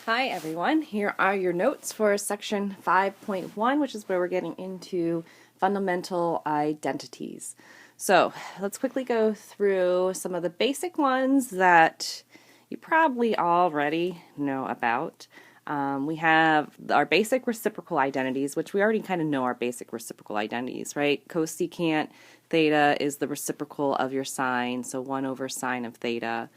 Hi everyone, here are your notes for section 5.1, which is where we're getting into fundamental identities. So let's quickly go through some of the basic ones that you probably already know about. We have our basic reciprocal identities, which we already kind of know our basic reciprocal identities, right? Cosecant theta is the reciprocal of your sine, so 1 over sine of theta.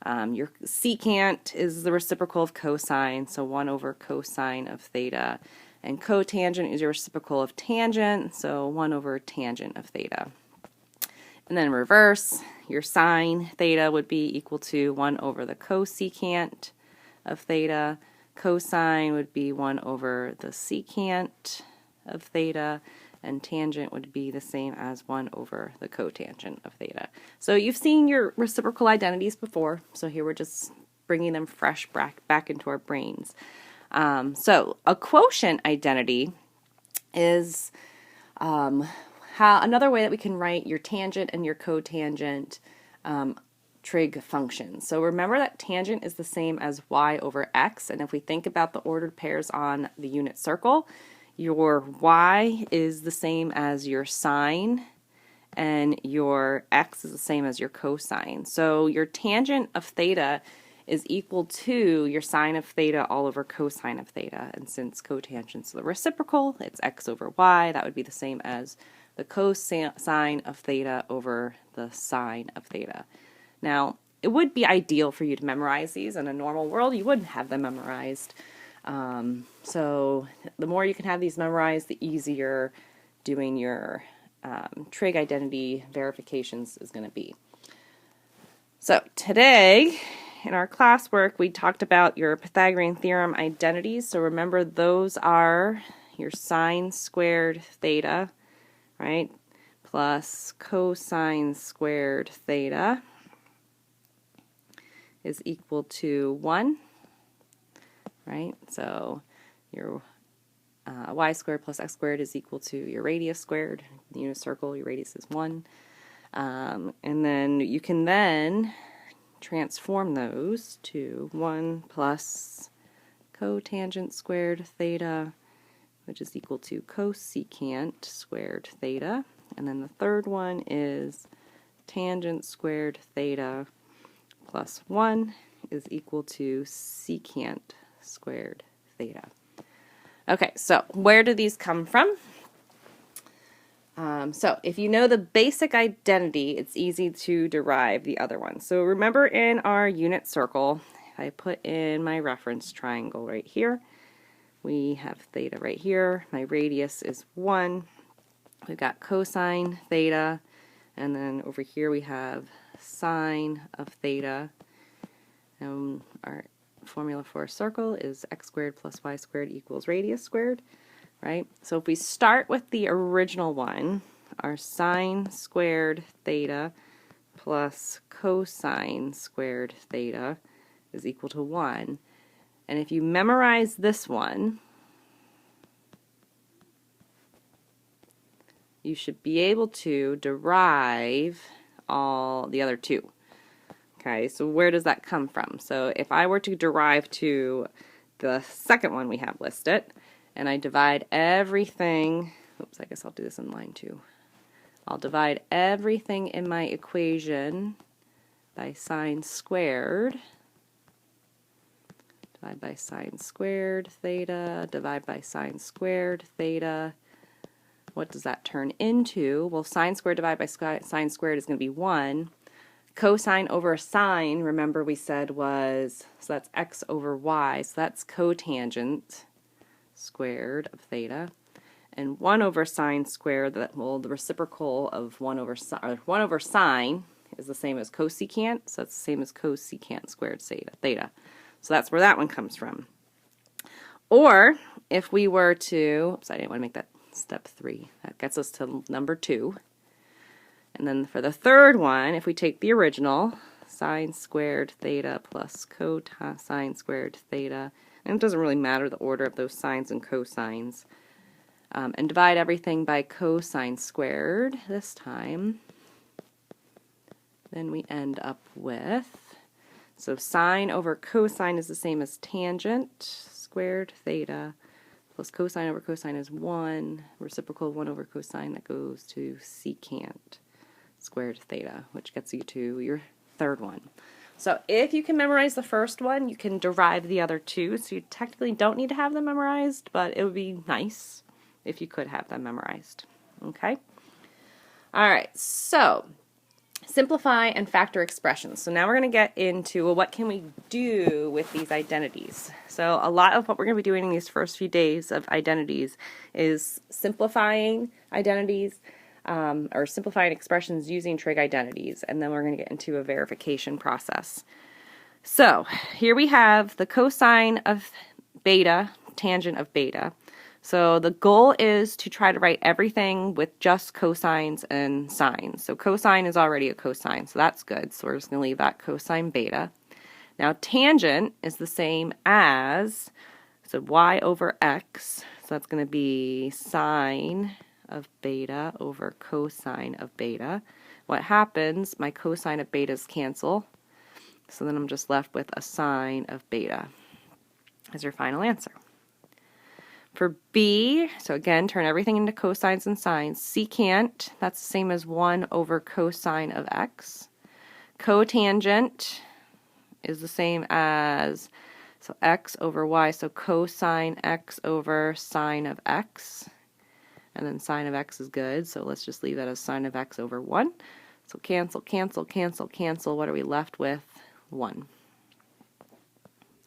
Your secant is the reciprocal of cosine, so 1 over cosine of theta. And cotangent is your reciprocal of tangent, so 1 over tangent of theta. And then reverse, your sine theta would be equal to 1 over the cosecant of theta. Cosine would be 1 over the secant of theta. And tangent would be the same as 1 over the cotangent of theta. So you've seen your reciprocal identities before, so here we're just bringing them fresh back into our brains. So a quotient identity is another way that we can write your tangent and your cotangent trig functions. So remember that tangent is the same as y over x, and if we think about the ordered pairs on the unit circle, your y is the same as your sine, and your x is the same as your cosine. So your tangent of theta is equal to your sine of theta all over cosine of theta. And since cotangents are the reciprocal, it's x over y. That would be the same as the cosine of theta over the sine of theta. Now, it would be ideal for you to memorize these. In a normal world, you wouldn't have them memorized. So the more you can have these memorized, the easier doing your trig identity verifications is going to be. So today in our classwork we talked about your Pythagorean theorem identities. So remember, those are your sine squared theta, right, plus cosine squared theta is equal to 1. Right, so your y squared plus x squared is equal to your radius squared. The unit circle, your radius is 1. And then you can then transform those to 1 plus cotangent squared theta, which is equal to cosecant squared theta. And then the third one is tangent squared theta plus 1 is equal to secant squared theta. Okay, so where do these come from? So if you know the basic identity, it's easy to derive the other one. So remember, in our unit circle, if I put in my reference triangle right here, we have theta right here. My radius is 1. We've got cosine theta, and then over here we have sine of theta. Our formula for a circle is x squared plus y squared equals radius squared, right? So if we start with the original one, our sine squared theta plus cosine squared theta is equal to 1. And if you memorize this one, you should be able to derive all the other two. Okay, so where does that come from? So if I were to derive to the second one we have listed, and I divide everything, oops, I guess I'll do this in line 2. I'll divide everything in my equation by sine squared. Divide by sine squared theta, divide by sine squared theta. What does that turn into? Well, sine squared divided by sine squared is going to be 1. Cosine over sine, remember we said was, so that's x over y, so that's cotangent squared of theta. And 1 over sine squared, well, the reciprocal of 1 over sine is the same as cosecant, so that's the same as cosecant squared theta. So that's where that one comes from. Or if we were to, oops, I didn't want to make that step 3. That gets us to number 2. And then for the third one, if we take the original, sine squared theta plus cosine squared theta, and it doesn't really matter the order of those sines and cosines, and divide everything by cosine squared this time, then we end up with So sine over cosine is the same as tangent squared theta plus cosine over cosine is 1. Reciprocal of 1 over cosine, that goes to secant squared theta, which gets you to your third one. So if you can memorize the first one, you can derive the other two. So you technically don't need to have them memorized, but it would be nice if you could have them memorized. Okay? All right, so simplify and factor expressions. So now we're going to get into, well, what can we do with these identities? So a lot of what we're going to be doing in these first few days of identities is simplifying identities, or simplifying expressions using trig identities, and then we're going to get into a verification process. So here we have the cosine of beta, tangent of beta. So the goal is to try to write everything with just cosines and sines. So cosine is already a cosine, so that's good. So we're just going to leave that cosine beta. Now tangent is the same as, so y over x, so that's going to be sine of beta over cosine of beta. What happens, my cosine of betas cancel, so then I'm just left with a sine of beta as your final answer. For b, so again, turn everything into cosines and sines. Secant, that's the same as 1 over cosine of x. Cotangent is the same as, so x over y, so cosine x over sine of x. And then sine of x is good, so let's just leave that as sine of x over 1. So cancel, cancel, cancel, cancel. What are we left with? 1.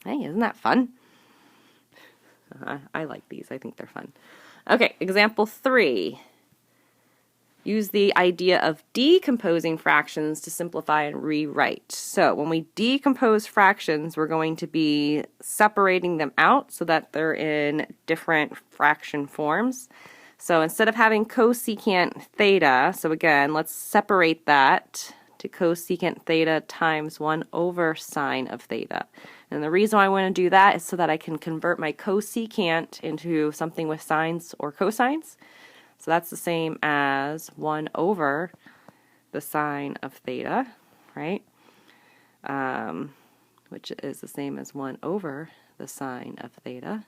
Hey, isn't that fun? I like these. I think they're fun. Okay, example 3. Use the idea of decomposing fractions to simplify and rewrite. So when we decompose fractions, we're going to be separating them out so that they're in different fraction forms. So instead of having cosecant theta, so again, let's separate that to cosecant theta times 1 over sine of theta. And the reason why I want to do that is so that I can convert my cosecant into something with sines or cosines. So that's the same as 1 over the sine of theta, right? Which is the same as 1 over the sine of theta,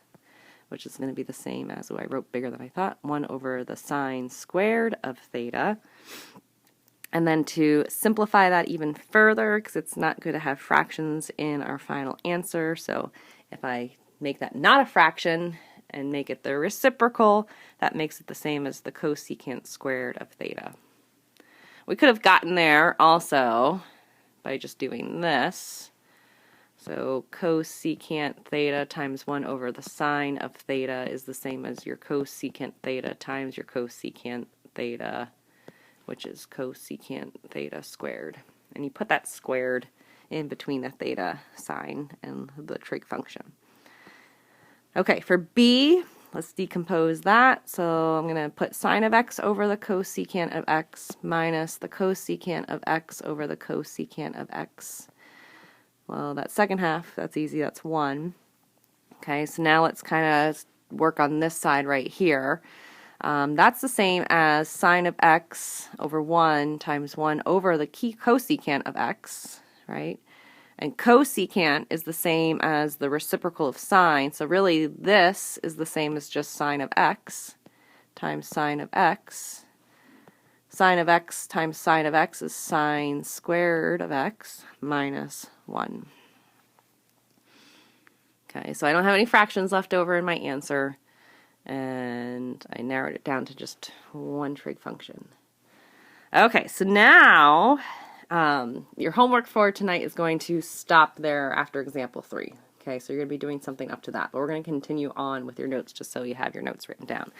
which is going to be the same as, I wrote bigger than I thought, 1 over the sine squared of theta. And then to simplify that even further, because it's not good to have fractions in our final answer, so if I make that not a fraction and make it the reciprocal, that makes it the same as the cosecant squared of theta. We could have gotten there also by just doing this. So cosecant theta times 1 over the sine of theta is the same as your cosecant theta times your cosecant theta, which is cosecant theta squared. And you put that squared in between the theta sign and the trig function. Okay, for b, let's decompose that. So I'm going to put sine of x over the cosecant of x minus the cosecant of x over the cosecant of x. Well, that second half, that's easy, that's 1. Okay, so now let's kind of work on this side right here. That's the same as sine of x over 1 times 1 over the cosecant of x, right? And cosecant is the same as the reciprocal of sine, so really this is the same as just sine of x times sine of x. Sine of x times sine of x is sine squared of x minus 1. Okay, so I don't have any fractions left over in my answer, and I narrowed it down to just one trig function. Okay, so now your homework for tonight is going to stop there after example 3. Okay, so you're going to be doing something up to that, but we're going to continue on with your notes just so you have your notes written down.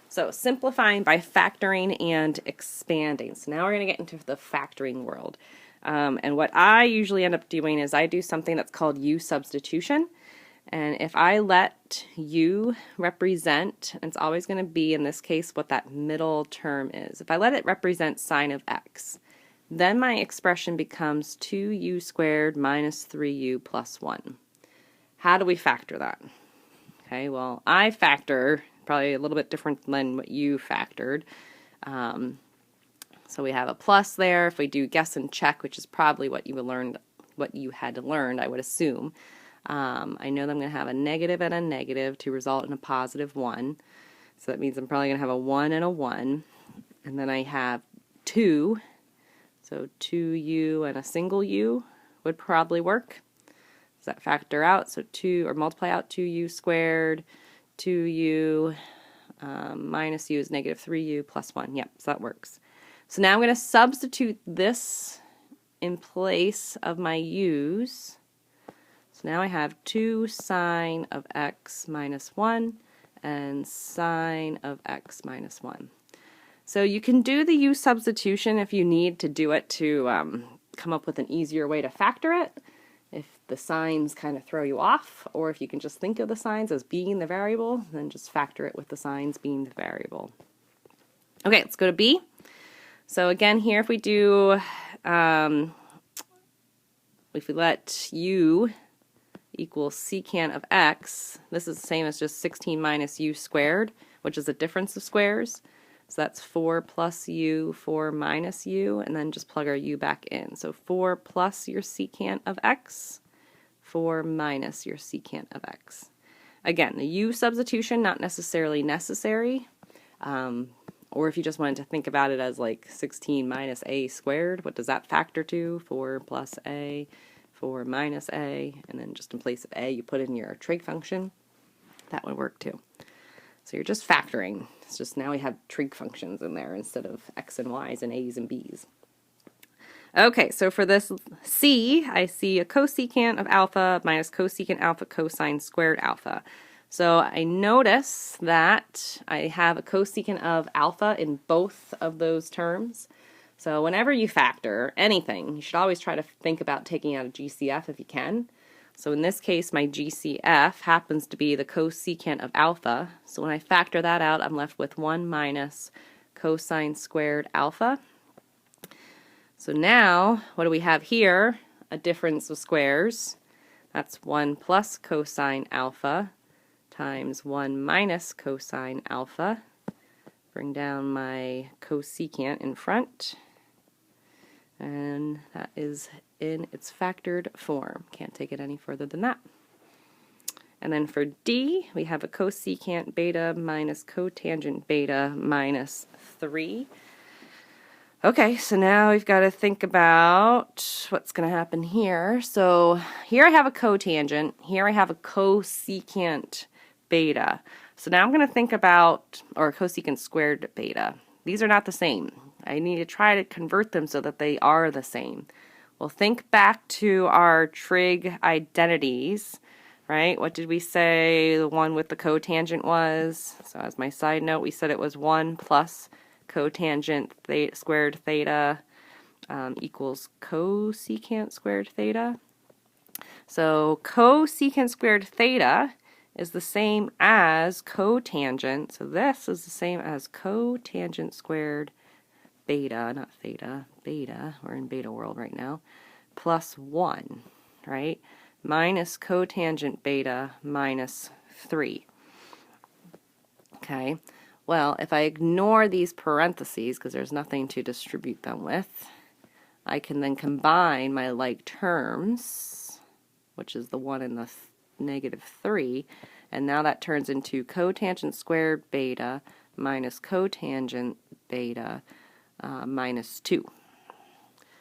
So simplifying by factoring and expanding. So now we're going to get into the factoring world. And what I usually end up doing is I do something that's called U substitution. And if I let U represent, and it's always going to be, in this case, what that middle term is. If I let it represent sine of x, then my expression becomes 2u squared minus 3u plus 1. How do we factor that? Okay, well, I factor probably a little bit different than what you factored. So we have a plus there. If we do guess and check, which is probably what you learned what you had learned, I would assume. I know that I'm going to have a negative and a negative to result in a positive 1. So that means I'm probably going to have a 1 and a 1. And then I have 2. So 2u and a single u would probably work. Does that factor out? So 2, or multiply out 2u squared, 2u minus u is negative 3u plus 1. Yep, so that works. So now I'm going to substitute this in place of my u's. So now I have 2 sine of x minus 1 and sine of x minus 1. So you can do the u substitution if you need to do it to come up with an easier way to factor it, if the signs kind of throw you off, or if you can just think of the signs as being the variable, then just factor it with the signs being the variable. Okay, let's go to B. So again here, if we do, if we let u equals secant of x, this is the same as just 16 minus u squared, which is a difference of squares. So that's 4 plus u, 4 minus u, and then just plug our u back in. So 4 plus your secant of x, 4 minus your secant of x. Again, the u substitution, not necessarily necessary. Or if you just wanted to think about it as like 16 minus a squared, what does that factor to? 4 plus a, 4 minus a, and then just in place of a, you put in your trig function. That would work too. So you're just factoring. It's just now we have trig functions in there instead of x and y's and a's and b's. Okay, so for this C, I see a cosecant of alpha minus cosecant alpha cosine squared alpha. So I notice that I have a cosecant of alpha in both of those terms. So whenever you factor anything, you should always try to think about taking out a GCF if you can. So in this case, my GCF happens to be the cosecant of alpha. So when I factor that out, I'm left with 1 minus cosine squared alpha. So now, what do we have here? A difference of squares. That's 1 plus cosine alpha times 1 minus cosine alpha. Bring down my cosecant in front. And that is in its factored form. Can't take it any further than that. And then for D, we have a cosecant beta minus cotangent beta minus 3. Okay, so now we've got to think about what's going to happen here. So here I have a cotangent, here I have a cosecant beta. So now I'm going to think about, or cosecant squared beta. These are not the same. I need to try to convert them so that they are the same. Well, think back to our trig identities, right? What did we say the one with the cotangent was? So as my side note, we said it was 1 plus cotangent squared theta equals cosecant squared theta. So cosecant squared theta is the same as cotangent. So this is the same as cotangent squared beta, not theta, beta, we're in beta world right now, plus 1, right? Minus cotangent beta minus 3. Okay, well, if I ignore these parentheses, because there's nothing to distribute them with, I can then combine my like terms, which is the 1 and the negative 3, and now that turns into cotangent squared beta minus cotangent beta minus 2,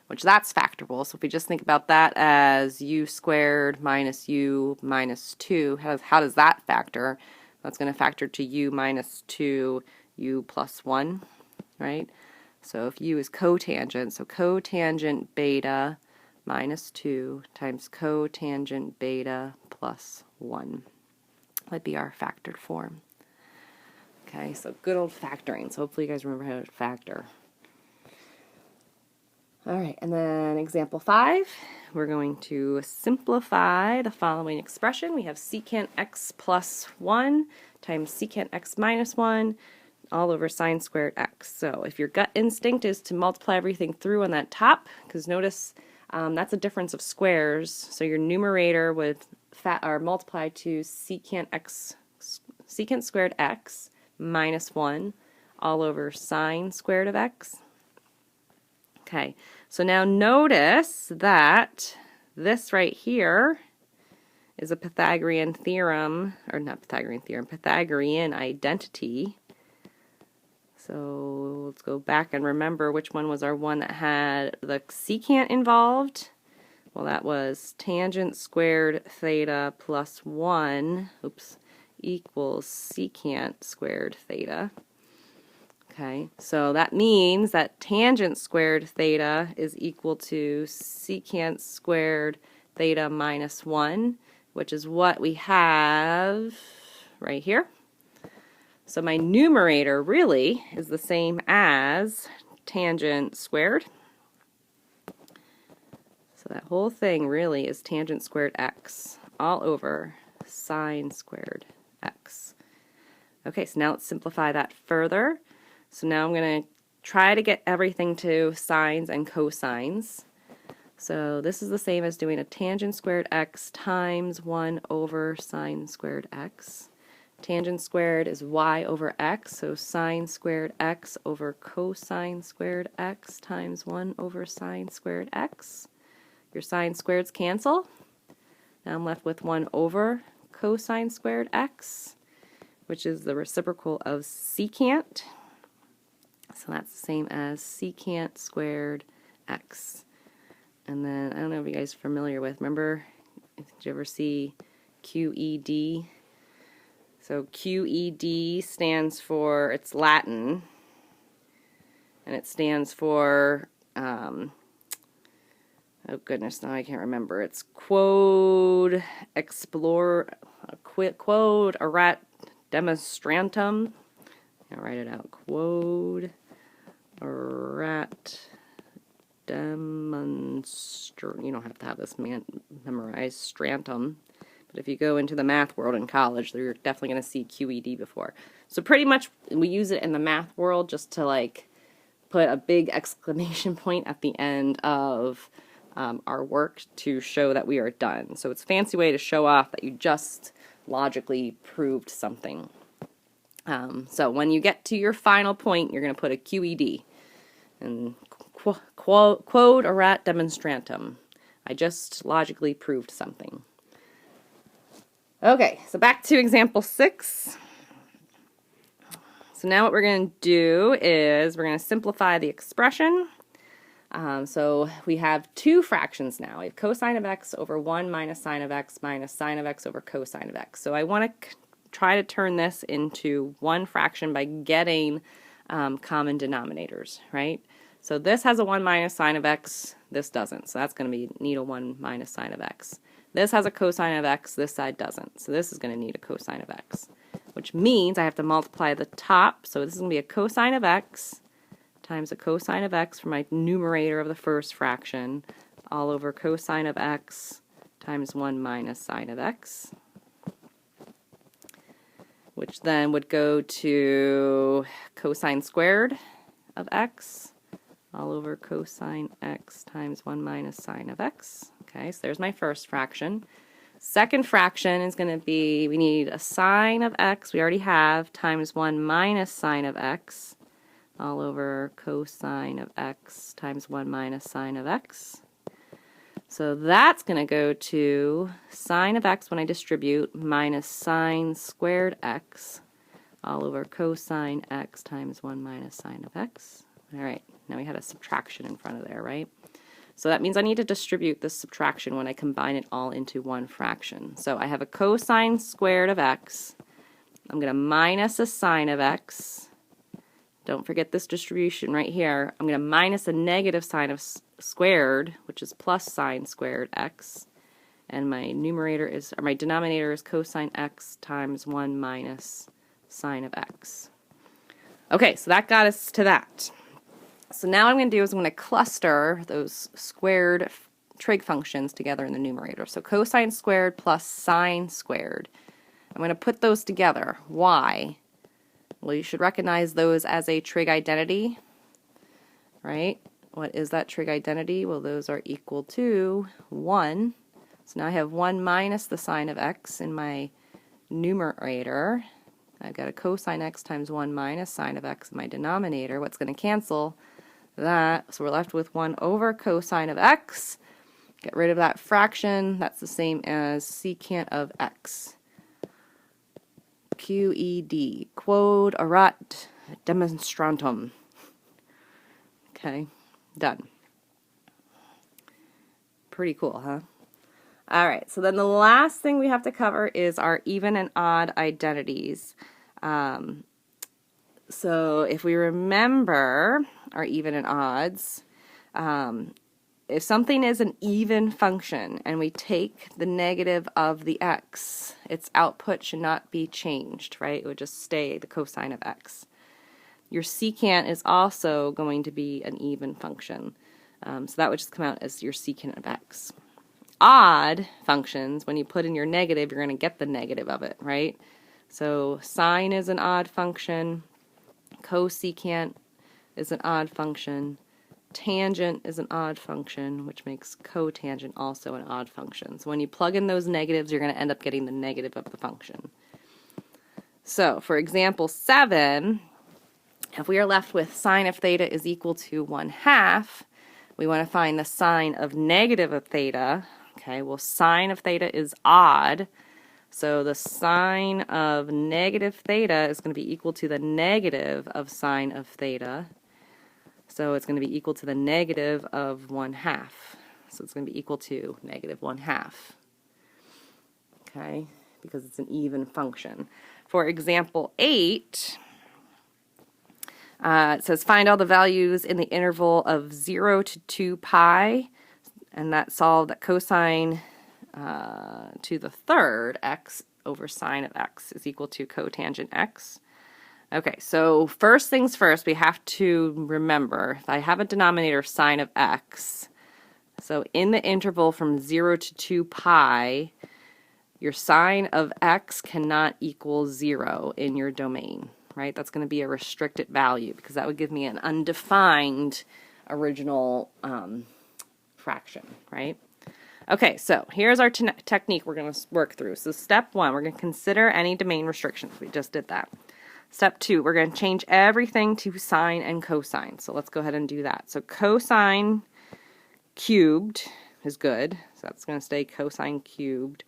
which that's factorable. So if we just think about that as u squared minus u minus 2, how does that factor? That's going to factor to u minus 2, u plus 1, right? So if u is cotangent, so cotangent beta minus 2 times cotangent beta plus 1 would be our factored form. Okay, so good old factoring. So hopefully you guys remember how to factor. All right, and then example 5, we're going to simplify the following expression. We have secant x plus 1 times secant x minus 1 all over sine squared x. So if your gut instinct is to multiply everything through on that top, because notice that's a difference of squares, so your numerator would multiply to secant squared x minus 1 all over sine squared of x. Okay, so now notice that this right here is a Pythagorean theorem, or not Pythagorean theorem, Pythagorean identity. So let's go back and remember which one was our one that had the secant involved. Well, that was tangent squared theta plus 1, equals secant squared theta. Okay, so that means that tangent squared theta is equal to secant squared theta minus 1, which is what we have right here. So my numerator really is the same as tangent squared. So that whole thing really is tangent squared x all over sine squared x. Okay, so now let's simplify that further. So now I'm going to try to get everything to sines and cosines. So this is the same as doing a tangent squared x times 1 over sine squared x. Tangent squared is y over x, so sine squared x over cosine squared x times 1 over sine squared x. Your sine squareds cancel. Now I'm left with 1 over cosine squared x, which is the reciprocal of secant. So that's the same as secant squared x. And then, I don't know if you guys are familiar with, remember, did you ever see QED? So QED stands for, it's Latin, and it stands for, oh goodness, now I can't remember. It's quod erat demonstrantum. I'll write it out. Quod erat demonstrantum. You don't have to have this memorized, strantum. But if you go into the math world in college, you're definitely going to see QED before. So pretty much we use it in the math world just to like put a big exclamation point at the end of our work to show that we are done. So it's a fancy way to show off that you just logically proved something. So when you get to your final point, you're going to put a QED. And quod erat demonstrantum. I just logically proved something. Okay, so back to example 6. So now what we're going to do is we're going to simplify the expression. So we have two fractions now. We have cosine of x over 1 minus sine of x minus sine of x over cosine of x. So I want to try to turn this into one fraction by getting common denominators, right? So this has a 1 minus sine of x, this doesn't. So that's going to need a 1 minus sine of x. This has a cosine of x, this side doesn't. So this is going to need a cosine of x, which means I have to multiply the top. So this is going to be a cosine of x times a cosine of x for my numerator of the first fraction, all over cosine of x times 1 minus sine of x, which then would go to cosine squared of x, all over cosine x times 1 minus sine of x. Okay, so there's my first fraction. Second fraction is going to be, we need a sine of x, we already have, times 1 minus sine of x, all over cosine of x times 1 minus sine of x. So that's going to go to sine of x when I distribute minus sine squared x, all over cosine x times 1 minus sine of x. All right, now we had a subtraction in front of there, right? So that means I need to distribute this subtraction when I combine it all into one fraction. So I have a cosine squared of x. I'm going to minus a sine of x. Don't forget this distribution right here. I'm going to minus a negative sine of squared, which is plus sine squared x. And my numerator is, or my denominator is cosine x times 1 minus sine of x. Okay, so that got us to that. So now what I'm going to do is I'm going to cluster those squared trig functions together in the numerator. So cosine squared plus sine squared. I'm going to put those together. Why? Well, you should recognize those as a trig identity, right? What is that trig identity? Well, those are equal to 1. So now I have 1 minus the sine of x in my numerator. I've got a cosine x times 1 minus sine of x in my denominator. What's going to cancel that? So we're left with 1 over cosine of x. Get rid of that fraction. That's the same as secant of x. QED, quod erat demonstrantum. Okay, done. Pretty cool, huh? All right, so then the last thing we have to cover is our even and odd identities. So if we remember our even and odds, if something is an even function and we take the negative of the x, its output should not be changed, right? It would just stay the cosine of x. Your secant is also going to be an even function. So that would just come out as your secant of x. Odd functions, when you put in your negative, you're going to get the negative of it, right? So sine is an odd function. Cosecant is an odd function. Tangent is an odd function, which makes cotangent also an odd function. So when you plug in those negatives, you're going to end up getting the negative of the function. So for example 7, if we are left with sine of theta is equal to 1/2, we want to find the sine of negative of theta. Okay, well sine of theta is odd, so the sine of negative theta is going to be equal to the negative of sine of theta. So it's going to be equal to the negative of 1/2. So it's going to be equal to negative 1/2. Okay, because it's an even function. For example 8, it says find all the values in the interval of 0 to 2 pi, and that solved that cosine to the third x over sine of x is equal to cotangent x. Okay, so first things first, we have to remember, if I have a denominator of sine of x, so in the interval from 0 to 2 pi, your sine of x cannot equal 0 in your domain, right? That's going to be a restricted value because that would give me an undefined original fraction, right? Okay, so here's our technique we're going to work through. So step 1, we're going to consider any domain restrictions. We just did that. Step 2, we're going to change everything to sine and cosine. So let's go ahead and do that. So cosine cubed is good. So that's going to stay cosine cubed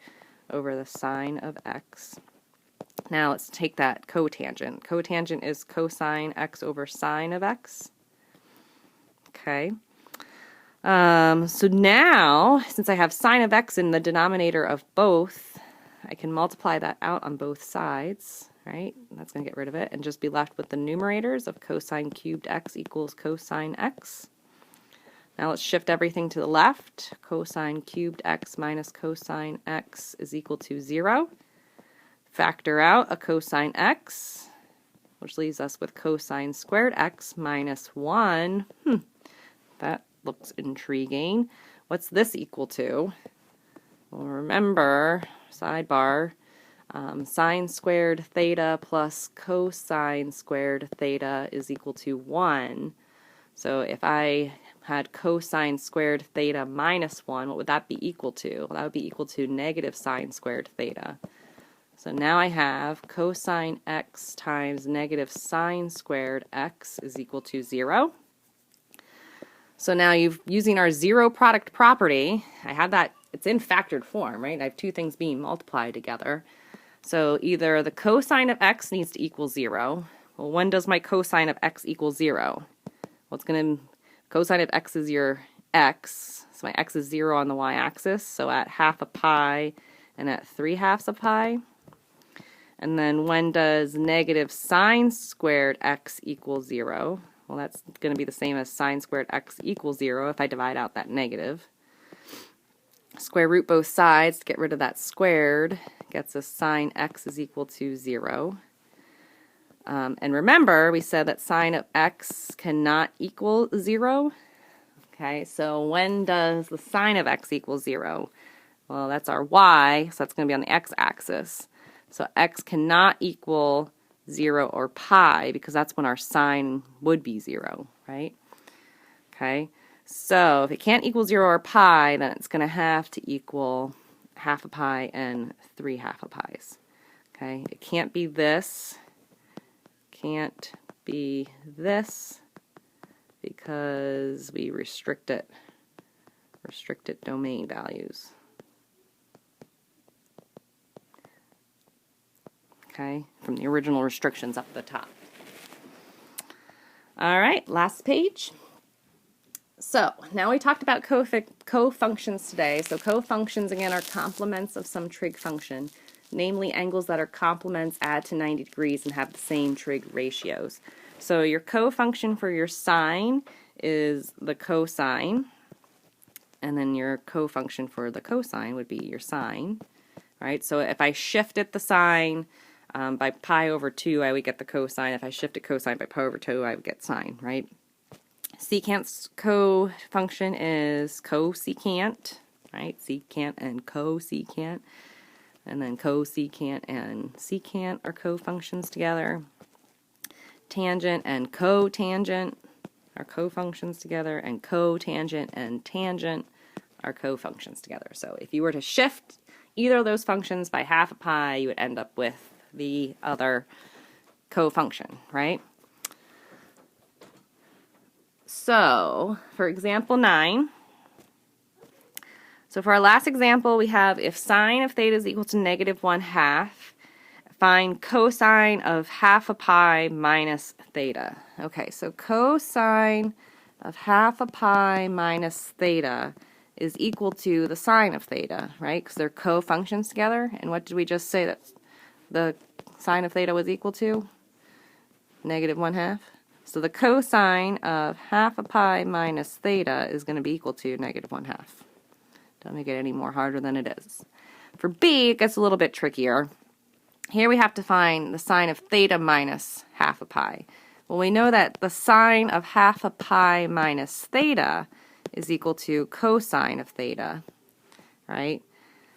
over the sine of x. Now let's take that cotangent. Cotangent is cosine x over sine of x. Okay. So now, since I have sine of x in the denominator of both, I can multiply that out on both sides, right? That's going to get rid of it and just be left with the numerators of cosine cubed x equals cosine x. Now let's shift everything to the left. Cosine cubed x minus cosine x is equal to 0. Factor out a cosine x, which leaves us with cosine squared x minus 1. That looks intriguing. What's this equal to? Well, remember, sidebar, sine squared theta plus cosine squared theta is equal to 1. So if I had cosine squared theta minus 1, what would that be equal to? Well, that would be equal to negative sine squared theta. So now I have cosine x times negative sine squared x is equal to 0. So now using our zero product property, I have that, it's in factored form, right? I have two things being multiplied together. So either the cosine of x needs to equal 0. Well, when does my cosine of x equal 0? Well, it's going to, cosine of x is your x, so my x is 0 on the y-axis, so at half a pi and at 3/2 a pi. And then when does negative sine squared x equal 0? Well, that's going to be the same as sine squared x equals 0 if I divide out that negative. Square root both sides to get rid of that squared gets us sine x is equal to 0. And remember, we said that sine of x cannot equal 0. Okay, so when does the sine of x equal 0? Well, that's our y, so that's going to be on the x-axis. So x cannot equal 0 or pi because that's when our sine would be 0, right? Okay, so if it can't equal 0 or pi, then it's going to have to equal half a pi and 3/2 a pi's. Okay, it can't be this, can't be this, because we restrict it. restricted domain values. Okay, from the original restrictions up at the top. All right, last page. So now we talked about co-functions today. So co-functions, again, are complements of some trig function, namely angles that are complements add to 90 degrees and have the same trig ratios. So your co-function for your sine is the cosine, and then your co-function for the cosine would be your sine, right? So if I shifted the sine by pi over 2, I would get the cosine. If I shifted cosine by pi over 2, I would get sine, right? Secant's co-function is cosecant, right? Secant and cosecant. And then cosecant and secant are co-functions together. Tangent and cotangent are co-functions together, and cotangent and tangent are co-functions together. So if you were to shift either of those functions by half a pi, you would end up with the other co-function, right? So for example 9, so for our last example, we have if sine of theta is equal to -1/2, find cosine of half a pi minus theta. Okay, so cosine of half a pi minus theta is equal to the sine of theta, right? Because they're co-functions together. And what did we just say that the sine of theta was equal to? -1/2. So the cosine of half a pi minus theta is going to be equal to -1/2. Don't make it any more harder than it is. For B, it gets a little bit trickier. Here we have to find the sine of theta minus half a pi. Well, we know that the sine of half a pi minus theta is equal to cosine of theta, right?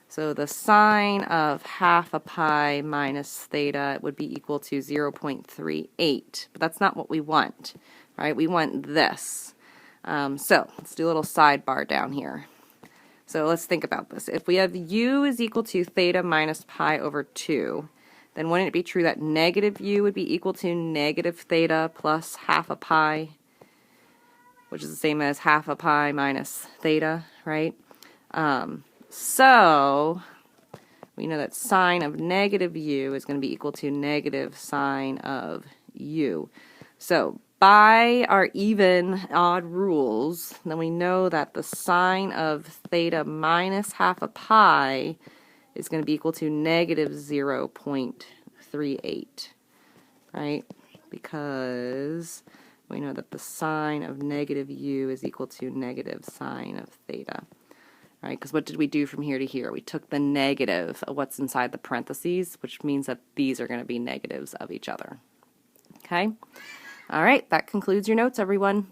So the sine of half a pi minus theta would be equal to 0.38, but that's not what we want, right? We want this. So let's do a little sidebar down here. So let's think about this. If we have u is equal to theta minus pi over 2, then wouldn't it be true that negative u would be equal to negative theta plus half a pi, which is the same as half a pi minus theta, right? So we know that sine of negative u is going to be equal to negative sine of u. So by our even odd rules, then we know that the sine of theta minus half a pi is going to be equal to negative 0.38, right? Because we know that the sine of negative u is equal to negative sine of theta, right? Because what did we do from here to here? We took the negative of what's inside the parentheses, which means that these are going to be negatives of each other, okay? All right, that concludes your notes, everyone.